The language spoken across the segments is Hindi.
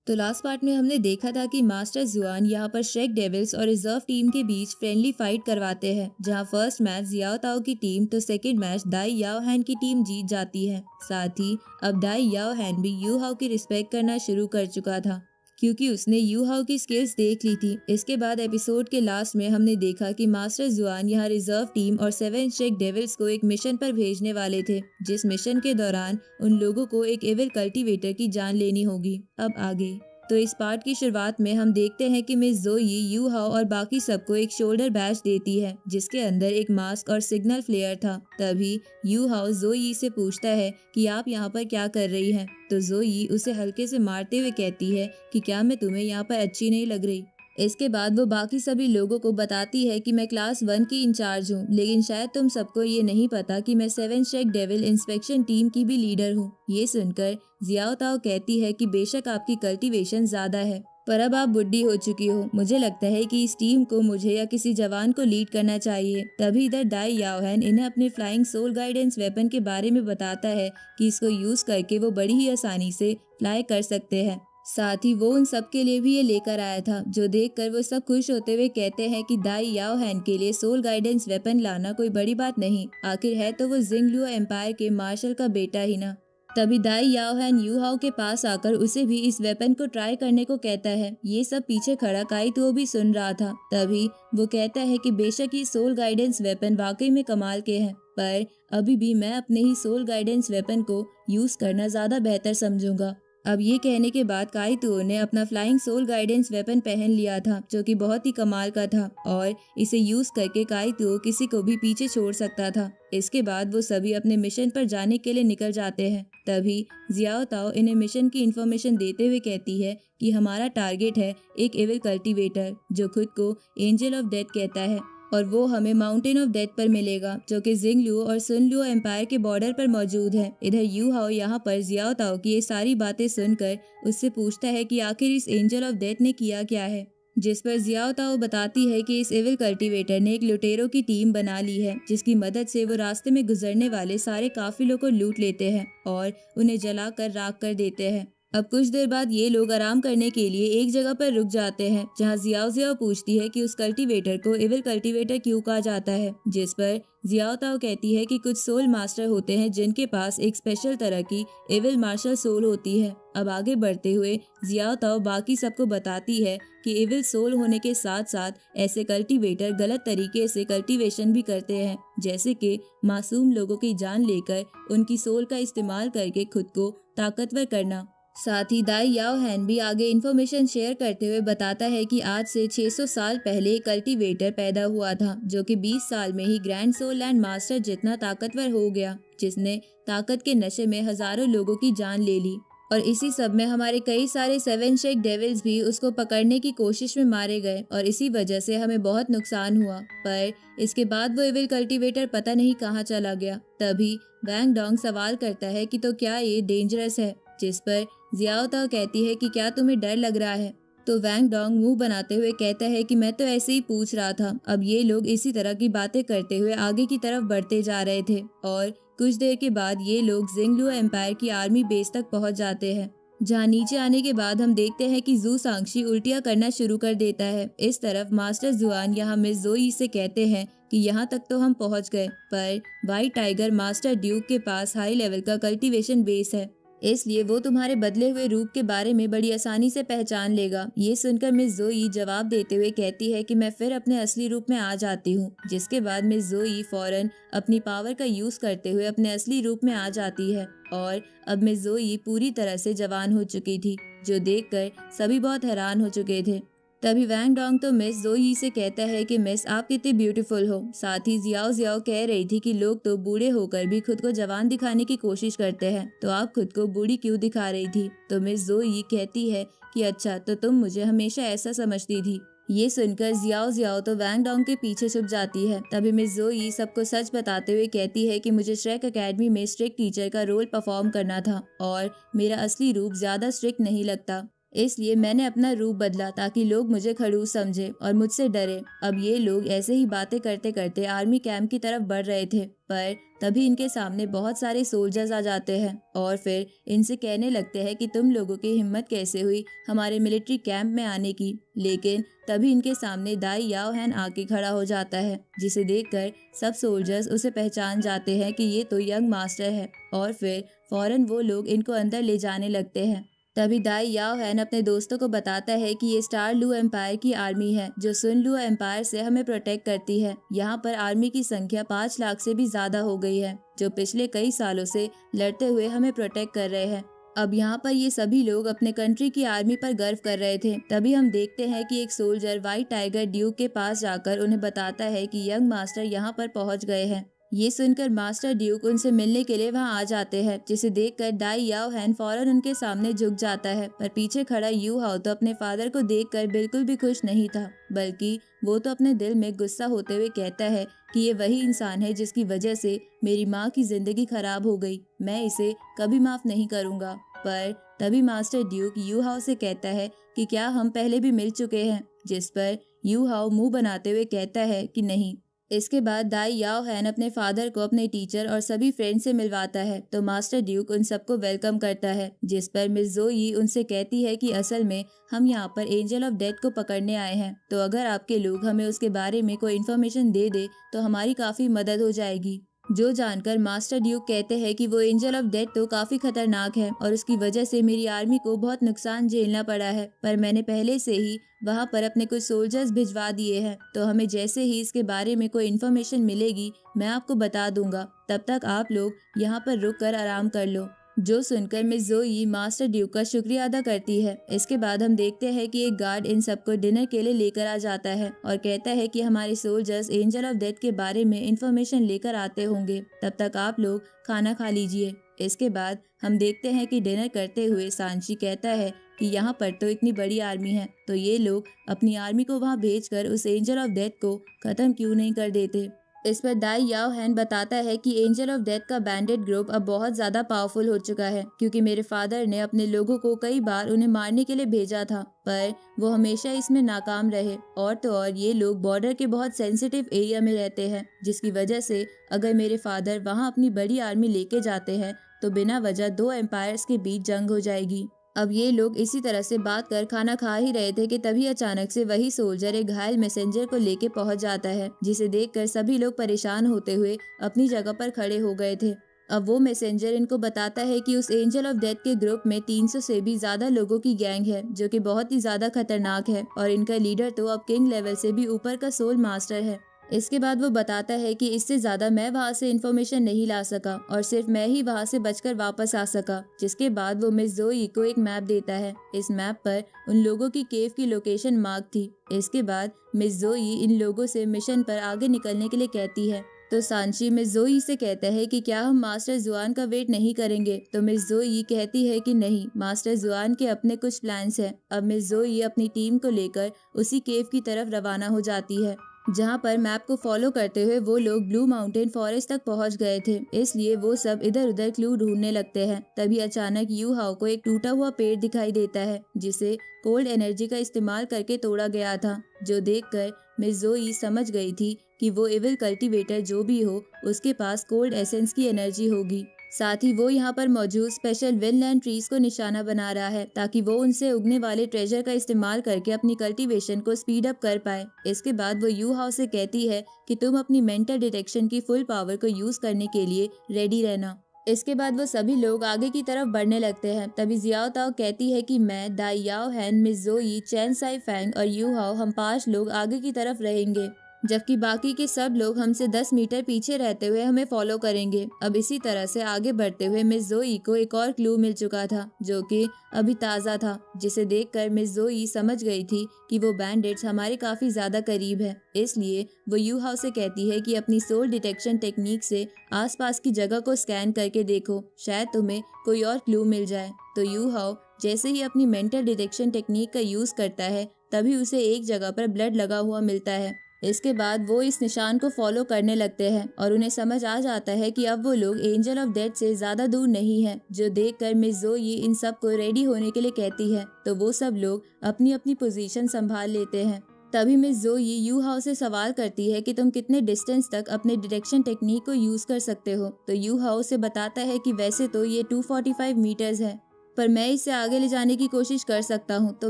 तो लास्ट पार्ट में हमने देखा था कि मास्टर जुआन यहाँ पर श्रेक डेविल्स और रिजर्व टीम के बीच फ्रेंडली फाइट करवाते हैं, जहाँ फर्स्ट मैच जियाओ ताओ की टीम तो सेकंड मैच दाई याओ हैन की टीम जीत जाती है। साथ ही अब दाई याओ हैन भी यू हाओ की रिस्पेक्ट करना शुरू कर चुका था, क्योंकि उसने यू हाओ की स्किल्स देख ली थी। इसके बाद एपिसोड के लास्ट में हमने देखा कि मास्टर जुआन यहाँ रिजर्व टीम और 7 श्रेक डेविल्स को एक मिशन पर भेजने वाले थे, जिस मिशन के दौरान उन लोगों को एक एविल कल्टीवेटर की जान लेनी होगी। अब आगे तो इस पार्ट की शुरुआत में हम देखते हैं कि मिस जोई यू हाओ और बाकी सबको एक शोल्डर बैच देती है, जिसके अंदर एक मास्क और सिग्नल फ्लेयर था। तभी यू हाओ जोई से पूछता है कि आप यहाँ पर क्या कर रही हैं, तो जोई उसे हल्के से मारते हुए कहती है कि क्या मैं तुम्हें यहाँ पर अच्छी नहीं लग रही। इसके बाद वो बाकी सभी लोगों को बताती है कि मैं क्लास 1 की इंचार्ज हूँ, लेकिन शायद तुम सबको ये नहीं पता कि मैं 7 श्रेक डेविल इंस्पेक्शन टीम की भी लीडर हूँ। ये सुनकर जियाओ ताओ कहती है कि बेशक आपकी कल्टीवेशन ज्यादा है, पर अब आप बुढ़ी हो चुकी हो। मुझे लगता है कि इस टीम को मुझे या किसी जवान को लीड करना चाहिए। तभी इधर दाई याओ हैन इन्हें अपने फ्लाइंग सोल गाइडेंस वेपन के बारे में बताता है कि इसको यूज करके वो बड़ी ही आसानी से फ्लाई कर सकते हैं। साथ ही वो उन सब के लिए भी ये लेकर आया था, जो देखकर वो सब खुश होते हुए कहते हैं कि दाई याओ हैन के लिए सोल गाइडेंस वेपन लाना कोई बड़ी बात नहीं, आखिर है तो वो जिंगलुओ एम्पायर के मार्शल का बेटा ही ना। तभी दाई याओ हैन यू हाओ के पास आकर उसे भी इस वेपन को ट्राई करने को कहता है। ये सब पीछे खड़ा काइतो भी सुन रहा था। तभी वो कहता है कि बेशक ये सोल गाइडेंस वेपन वाकई में कमाल के हैं, पर अभी भी मैं अपने ही सोल गाइडेंस वेपन को यूज करना ज्यादा बेहतर समझूंगा। अब ये कहने के बाद काइतो ने अपना फ्लाइंग सोल गाइडेंस वेपन पहन लिया था, जो कि बहुत ही कमाल का था, और इसे यूज करके काइतो किसी को भी पीछे छोड़ सकता था। इसके बाद वो सभी अपने मिशन पर जाने के लिए निकल जाते हैं। तभी जियाओ ताओ इन्हें मिशन की इन्फॉर्मेशन देते हुए कहती है कि हमारा टारगेट है एक एविल कल्टीवेटर, जो खुद को एंजल ऑफ डेथ कहता है, और वो हमें माउंटेन ऑफ डेथ पर मिलेगा, जो कि जिंगलुओ और सुनलुओ एम्पायर के बॉर्डर पर मौजूद है। इधर यू हाओ यहाँ पर जियाओ ताओ की ये सारी बातें सुनकर उससे पूछता है कि आखिर इस एंजल ऑफ डेथ ने किया क्या है, जिस पर जियाओ ताओ बताती है कि इस एविल कल्टीवेटर ने एक लुटेरों की टीम बना ली है, जिसकी मदद से वो रास्ते में गुजरने वाले सारे काफिलों को लूट लेते हैं और उन्हें जलाकर राख कर देते हैं। अब कुछ देर बाद ये लोग आराम करने के लिए एक जगह पर रुक जाते हैं, जहाँ जियाओ जियाओ पूछती है कि उस कल्टीवेटर को एविल कल्टीवेटर क्यों कहा जाता है, जिस पर जियाओ ताओ कहती है कि कुछ सोल मास्टर होते हैं जिनके पास एक स्पेशल तरह की एविल मार्शल सोल होती है। अब आगे बढ़ते हुए जियाओ ताओ बाकी सबको बताती है कि एविल सोल होने के साथ साथ ऐसे कल्टीवेटर गलत तरीके से कल्टीवेशन भी करते हैं, जैसे कि मासूम लोगों की जान लेकर उनकी सोल का इस्तेमाल करके खुद को ताकतवर करना। साथ ही दाई याओ हैन भी आगे इन्फॉर्मेशन शेयर करते हुए बताता है कि आज से 600 साल पहले कल्टीवेटर पैदा हुआ था, जो कि 20 साल में ही ग्रैंड सोल लैंड मास्टर जितना ताकतवर हो गया, जिसने ताकत के नशे में हजारों लोगों की जान ले ली। और इसी सब में हमारे कई सारे 7 श्रेक डेविल्स भी उसको पकड़ने की कोशिश में मारे गए, और इसी वजह से हमें बहुत नुकसान हुआ। पर इसके बाद वो एविल कल्टीवेटर पता नहीं कहाँ चला गया। तभी वैंग डोंग सवाल करता है कि तो क्या ये डेंजरस है, जिस पर जियाओ ताओ कहती है कि क्या तुम्हें डर लग रहा है। तो वैंग डोंग मुंह बनाते हुए कहता है कि मैं तो ऐसे ही पूछ रहा था। अब ये लोग इसी तरह की बातें करते हुए आगे की तरफ बढ़ते जा रहे थे, और कुछ देर के बाद ये लोग जिंगलुओ एम्पायर की आर्मी बेस तक पहुंच जाते हैं, जहां नीचे आने के बाद हम देखते हैं कि जू सांगशी उल्टियां करना शुरू कर देता है। इस तरफ मास्टर जुआन यहाँ मिस जोई से कहते हैं कि यहाँ तक तो हम पहुँच गए, पर व्हाइट टाइगर मास्टर ड्यूक के पास हाई लेवल का कल्टीवेशन बेस है, इसलिए वो तुम्हारे बदले हुए रूप के बारे में बड़ी आसानी से पहचान लेगा। ये सुनकर मिस जोई जवाब देते हुए कहती है कि मैं फिर अपने असली रूप में आ जाती हूँ, जिसके बाद मिस जोई फौरन अपनी पावर का यूज करते हुए अपने असली रूप में आ जाती है, और अब मिस जोई पूरी तरह से जवान हो चुकी थी, जो देखकर सभी बहुत हैरान हो चुके थे। तभी वैंग डोंग तो मिस जोई से कहता है कि मिस आप कितनी ब्यूटीफुल हो। साथ ही जियाओ जियाओ कह रही थी कि लोग तो बूढ़े होकर भी खुद को जवान दिखाने की कोशिश करते हैं, तो आप खुद को बूढ़ी क्यों दिखा रही थी। तो मिस जोई कहती है कि अच्छा, तो तुम मुझे हमेशा ऐसा समझती थी। ये सुनकर जियाओ जियाओ तो वैंग डोंग के पीछे छुप जाती है। तभी मिस जोई सबको सच बताते हुए कहती है कि मुझे श्रेक एकेडमी में स्ट्रिक्ट टीचर का रोल परफॉर्म करना था, और मेरा असली रूप ज्यादा स्ट्रिक्ट नहीं लगता। इसलिए मैंने अपना रूप बदला ताकि लोग मुझे खड़ूस समझे और मुझसे डरे। अब ये लोग ऐसे ही बातें करते करते आर्मी कैंप की तरफ बढ़ रहे थे, पर तभी इनके सामने बहुत सारे सोल्जर्स आ जाते हैं और फिर इनसे कहने लगते हैं कि तुम लोगों की हिम्मत कैसे हुई हमारे मिलिट्री कैंप में आने की। लेकिन तभी इनके सामने दाई याओ हैन आके खड़ा हो जाता है, जिसे देखकर सब सोल्जर्स उसे पहचान जाते हैं कि ये तो यंग मास्टर है और फिर फौरन वो लोग इनको अंदर ले जाने लगते हैं। तभी दाई याओ हैन अपने दोस्तों को बताता है कि ये स्टार लू एम्पायर की आर्मी है जो सुन लू एम्पायर से हमें प्रोटेक्ट करती है। यहाँ पर आर्मी की संख्या 5 लाख से भी ज्यादा हो गई है, जो पिछले कई सालों से लड़ते हुए हमें प्रोटेक्ट कर रहे हैं। अब यहाँ पर ये सभी लोग अपने कंट्री की आर्मी पर गर्व कर रहे थे। तभी हम देखते हैं कि एक सोल्जर व्हाइट टाइगर ड्यूक के पास जाकर उन्हें बताता है कि यंग मास्टर यहाँ पर पहुँच गए हैं। ये सुनकर मास्टर ड्यूक उनसे मिलने के लिए वहां आ जाते हैं, जिसे देखकर दाई याओ हैन फौरन उनके सामने झुक जाता है। पर पीछे खड़ा यू हाओ तो अपने फादर को देखकर बिल्कुल भी खुश नहीं था, बल्कि वो तो अपने दिल में गुस्सा होते हुए कहता है कि ये वही इंसान है जिसकी वजह से मेरी माँ की जिंदगी खराब हो गई। मैं इसे कभी माफ नहीं करूँगा। पर तभी मास्टर ड्यूक यू हाओ से कहता है कि क्या हम पहले भी मिल चुके हैं, जिस पर यू हाओ मुंह बनाते हुए कहता है कि नहीं। इसके बाद दाई याओ हैन अपने फादर को अपने टीचर और सभी फ्रेंड से मिलवाता है, तो मास्टर ड्यूक उन सबको वेलकम करता है, जिस पर मिस जोई उनसे कहती है कि असल में हम यहाँ पर एंजल ऑफ डेथ को पकड़ने आए हैं, तो अगर आपके लोग हमें उसके बारे में कोई इन्फॉर्मेशन दे दे तो हमारी काफी मदद हो जाएगी। जो जानकर मास्टर ड्यूक कहते हैं कि वो एंजल ऑफ डेथ तो काफी खतरनाक है और उसकी वजह से मेरी आर्मी को बहुत नुकसान झेलना पड़ा है, पर मैंने पहले से ही वहाँ पर अपने कुछ सोल्जर्स भिजवा दिए हैं, तो हमें जैसे ही इसके बारे में कोई इन्फॉर्मेशन मिलेगी मैं आपको बता दूंगा। तब तक आप लोग यहाँ पर रुक कर आराम कर लो। जो सुनकर मिस जोई मास्टर ड्यूक का शुक्रिया अदा करती है। इसके बाद हम देखते हैं कि एक गार्ड इन सबको डिनर के लिए लेकर आ जाता है और कहता है कि हमारे सोल्जर्स एंजल ऑफ डेथ के बारे में इंफॉर्मेशन लेकर आते होंगे, तब तक आप लोग खाना खा लीजिए। इसके बाद हम देखते हैं कि डिनर करते हुए सांची कहता है कि यहाँ पर तो इतनी बड़ी आर्मी है, तो ये लोग अपनी आर्मी को वहाँ भेजकर उस एंजल ऑफ डेथ को खत्म क्यों नहीं कर देते। इस पर दाई याओ हैन बताता है कि एंजल ऑफ डेथ का बैंडेड ग्रुप अब बहुत ज्यादा पावरफुल हो चुका है, क्योंकि मेरे फादर ने अपने लोगों को कई बार उन्हें मारने के लिए भेजा था, पर वो हमेशा इसमें नाकाम रहे। और तो और ये लोग बॉर्डर के बहुत सेंसिटिव एरिया में रहते हैं, जिसकी वजह से अगर मेरे फादर वहाँ अपनी बड़ी आर्मी लेके जाते हैं तो बिना वजह 2 एम्पायर्स के बीच जंग हो जाएगी। अब ये लोग इसी तरह से बात कर खाना खा ही रहे थे कि तभी अचानक से वही सोल्जर एक घायल मैसेंजर को लेके पहुंच जाता है, जिसे देखकर सभी लोग परेशान होते हुए अपनी जगह पर खड़े हो गए थे। अब वो मैसेंजर इनको बताता है कि उस एंजल ऑफ डेथ के ग्रुप में 300 से भी ज्यादा लोगों की गैंग है, जो कि बहुत ही ज्यादा खतरनाक है और इनका लीडर तो अब किंग लेवल से भी ऊपर का सोल मास्टर है। इसके बाद वो बताता है कि इससे ज्यादा मैं वहाँ से इन्फॉर्मेशन नहीं ला सका और सिर्फ मैं ही वहाँ से बचकर वापस आ सका। जिसके बाद वो मिस जोई को एक मैप देता है। इस मैप पर उन लोगों की केव की लोकेशन मार्क थी। इसके बाद मिस जोई इन लोगों से मिशन पर आगे निकलने के लिए कहती है, तो सांची मिस जोई से कहता है कि क्या हम मास्टर जुआन का वेट नहीं करेंगे, तो मिस जोई कहती है कि नहीं, मास्टर जुआन के अपने कुछ प्लान्स हैं। अब मिस जोई अपनी टीम को लेकर उसी केव की तरफ रवाना हो जाती है, जहाँ पर मैप को फॉलो करते हुए वो लोग ब्लू माउंटेन फॉरेस्ट तक पहुँच गए थे, इसलिए वो सब इधर उधर क्लू ढूंढने लगते हैं। तभी अचानक यू हाओ को एक टूटा हुआ पेड़ दिखाई देता है, जिसे कोल्ड एनर्जी का इस्तेमाल करके तोड़ा गया था, जो देखकर मिस जोई समझ गई थी कि वो इविल कल्टीवेटर जो भी हो उसके पास कोल्ड एसेंस की एनर्जी होगी। साथ ही वो यहाँ पर मौजूद स्पेशल विनलैंड ट्रीज को निशाना बना रहा है, ताकि वो उनसे उगने वाले ट्रेजर का इस्तेमाल करके अपनी कल्टीवेशन को स्पीड अप कर पाए। इसके बाद वो यू हाउ से कहती है कि तुम अपनी मेंटल डिटेक्शन की फुल पावर को यूज करने के लिए रेडी रहना। इसके बाद वो सभी लोग आगे की तरफ बढ़ने लगते हैं। तभी जियाओ ताओ कहती है कि मैं, दाई याओ हैन, मिस जोई, चैन साई फैंग और यू हाओ, हम 5 लोग आगे की तरफ रहेंगे, जबकि बाकी के सब लोग हमसे 10 मीटर पीछे रहते हुए हमें फॉलो करेंगे। अब इसी तरह से आगे बढ़ते हुए मिस जोई को एक और क्लू मिल चुका था, जो कि अभी ताज़ा था, जिसे देखकर मिस जोई समझ गई थी कि वो बैंडेड्स हमारे काफ़ी ज़्यादा करीब है। इसलिए वो यू हाउ से कहती है कि अपनी सोल डिटेक्शन टेक्निक से आसपास की जगह को स्कैन करके देखो, शायद तुम्हें कोई और क्लू मिल जाए। तो यू हाउ जैसे ही अपनी मेंटल डिटेक्शन टेक्निक का यूज़ करता है, तभी उसे एक जगह पर ब्लड लगा हुआ मिलता है। इसके बाद वो इस निशान को फॉलो करने लगते हैं और उन्हें समझ आ जाता है कि अब वो लोग एंजल ऑफ डेथ से ज्यादा दूर नहीं है, जो देखकर मिस ज़ोई इन सब को रेडी होने के लिए कहती है। तो वो सब लोग अपनी अपनी पोजीशन संभाल लेते हैं। तभी मिस ज़ोई यू हाउ से सवाल करती है कि तुम कितने डिस्टेंस तक अपने डिटेक्शन टेक्निक को यूज कर सकते हो। तो यू हाउ से बताता है कि वैसे तो ये 245 मीटर्स है, पर मैं इसे आगे ले जाने की कोशिश कर सकता हूँ। तो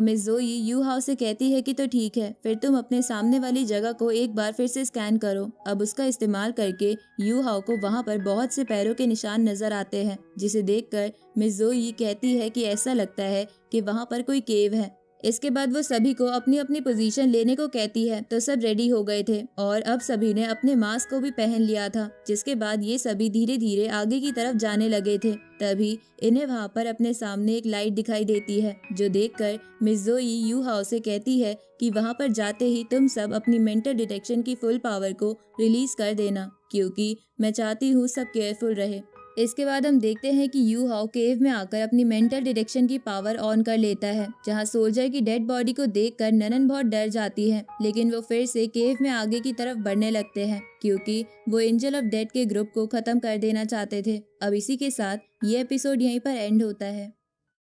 मिस ज़ोई यू हाउ से कहती है कि तो ठीक है, फिर तुम अपने सामने वाली जगह को एक बार फिर से स्कैन करो। अब उसका इस्तेमाल करके यू हाउ को वहाँ पर बहुत से पैरों के निशान नजर आते हैं, जिसे देखकर मिस ज़ोई कहती है कि ऐसा लगता है कि वहाँ पर कोई केव है। इसके बाद वो सभी को अपनी अपनी पोजीशन लेने को कहती है। तो सब रेडी हो गए थे और अब सभी ने अपने मास्क को भी पहन लिया था, जिसके बाद ये सभी धीरे धीरे आगे की तरफ जाने लगे थे। तभी इन्हें वहाँ पर अपने सामने एक लाइट दिखाई देती है, जो देखकर मिस ज़ोई यू हाउ से कहती है कि वहाँ पर जाते ही तुम सब अपनी मेंटल डिटेक्शन की फुल पावर को रिलीज कर देना, क्योंकि मैं चाहती हूँ सब केयरफुल रहे। इसके बाद हम देखते हैं कि यू हाउ केव में आकर अपनी मेंटल डिटेक्शन की पावर ऑन कर लेता है, जहां सोल्जर की डेड बॉडी को देखकर ननन बहुत डर जाती है, लेकिन वो फिर से केव में आगे की तरफ बढ़ने लगते हैं, क्योंकि वो एंजल ऑफ डेथ के ग्रुप को खत्म कर देना चाहते थे। अब इसी के साथ ये एपिसोड यहीं पर एंड होता है।